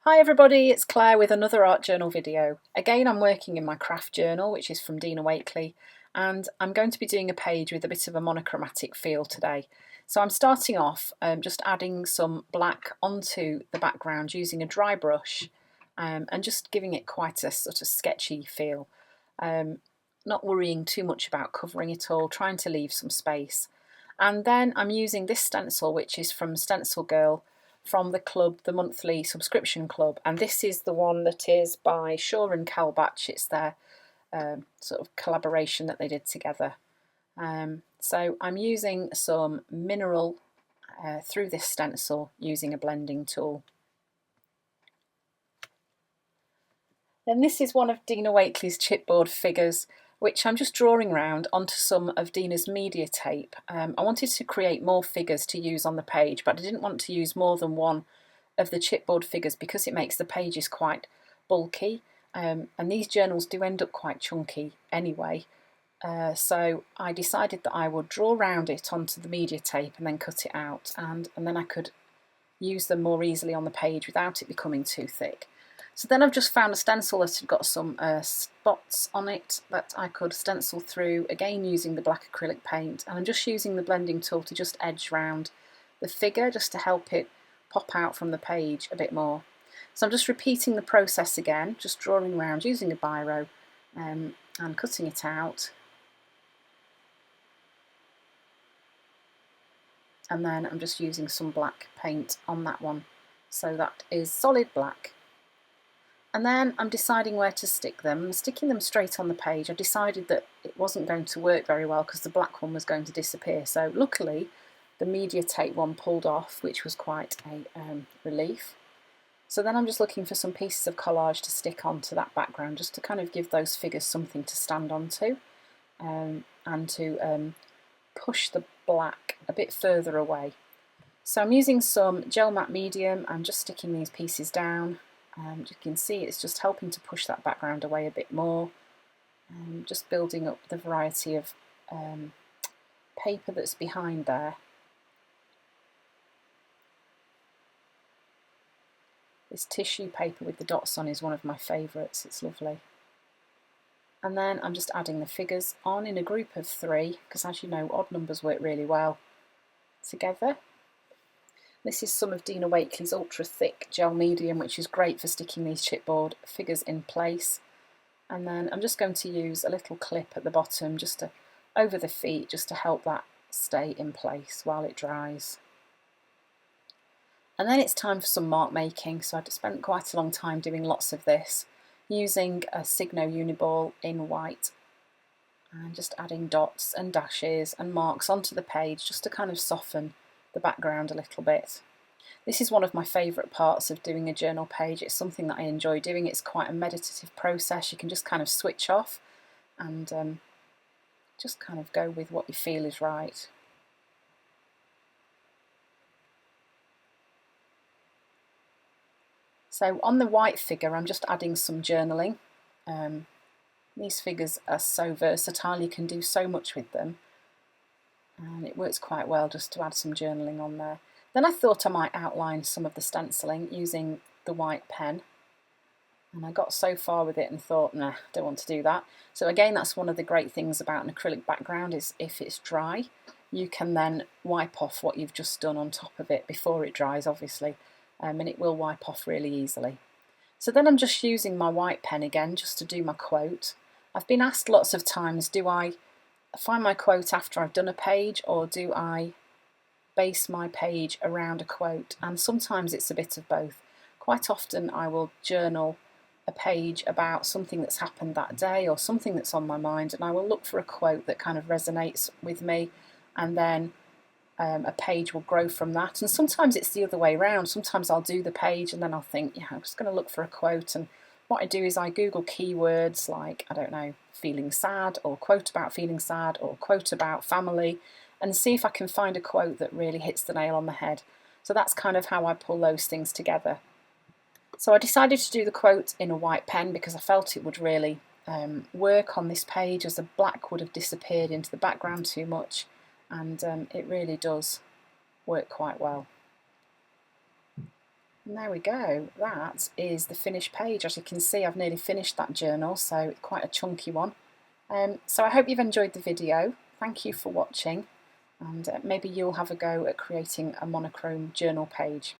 Hi everybody, it's Claire with another art journal video. Again, I'm working in my craft journal, which is from Dina Wakley, and I'm going to be doing a page with a bit of a monochromatic feel today. So I'm starting off just adding some black onto the background using a dry brush and just giving it quite a sort of sketchy feel. Not worrying too much about covering it all, trying to leave some space. And then I'm using this stencil, which is from Stencil Girl, from the club, the monthly subscription club, and this is the one that is by Shaw and Kalbach. It's their sort of collaboration that they did together. So I'm using some mineral through this stencil using a blending tool. Then this is one of Dina Wakley's chipboard figures, which I'm just drawing around onto some of Dina's media tape. I wanted to create more figures to use on the page, but I didn't want to use more than one of the chipboard figures because it makes the pages quite bulky, and these journals do end up quite chunky anyway. So I decided that I would draw around it onto the media tape and then cut it out, and then I could use them more easily on the page without it becoming too thick. So then I've just found a stencil that had got some spots on it that I could stencil through, again using the black acrylic paint, and I'm just using the blending tool to just edge round the figure just to help it pop out from the page a bit more. So I'm just repeating the process again, just drawing around using a biro and cutting it out. And then I'm just using some black paint on that one. So that is solid black. And then I'm deciding where to stick them. I'm sticking them straight on the page. I decided that it wasn't going to work very well because the black one was going to disappear. So luckily the media tape one pulled off, which was quite a relief. So then I'm just looking for some pieces of collage to stick onto that background just to kind of give those figures something to stand onto and to push the black a bit further away. So I'm using some gel matte medium. I'm just sticking these pieces down. You can see it's just helping to push that background away a bit more. Just building up the variety of paper that's behind there. This tissue paper with the dots on is one of my favourites, it's lovely. And then I'm just adding the figures on in a group of 3, because as you know, odd numbers work really well together. This is some of Dina Wakley's ultra thick gel medium, which is great for sticking these chipboard figures in place. And then I'm just going to use a little clip at the bottom just to over the feet, just to help that stay in place while it dries. And then it's time for some mark making, so I spent quite a long time doing lots of this, using a Signo Uniball in white and just adding dots and dashes and marks onto the page just to kind of soften the background a little bit. This is one of my favourite parts of doing a journal page. It's something that I enjoy doing. It's quite a meditative process. You can just kind of switch off and just kind of go with what you feel is right. So on the white figure, I'm just adding some journaling. These figures are so versatile, you can do so much with them. And it works quite well just to add some journaling on there. Then I thought I might outline some of the stenciling using the white pen. And I got so far with it and thought, nah, don't want to do that. So again, that's one of the great things about an acrylic background is if it's dry, you can then wipe off what you've just done on top of it before it dries, obviously. And it will wipe off really easily. So then I'm just using my white pen again just to do my quote. I've been asked lots of times, do I find my quote after I've done a page or do I base my page around a quote? And sometimes it's a bit of both. Quite often I will journal a page about something that's happened that day or something that's on my mind, and I will look for a quote that kind of resonates with me, and then a page will grow from that. And sometimes it's the other way around. Sometimes I'll do the page and then I'll think, yeah, I'm just going to look for a quote, and what I do is I Google keywords like, I don't know, feeling sad, or quote about feeling sad, or quote about family, and see if I can find a quote that really hits the nail on the head. So that's kind of how I pull those things together. So I decided to do the quote in a white pen because I felt it would really work on this page, as the black would have disappeared into the background too much, and it really does work quite well. And there we go, that is the finished page. As you can see, I've nearly finished that journal, so quite a chunky one. So I hope you've enjoyed the video. Thank you for watching, and maybe you'll have a go at creating a monochrome journal page.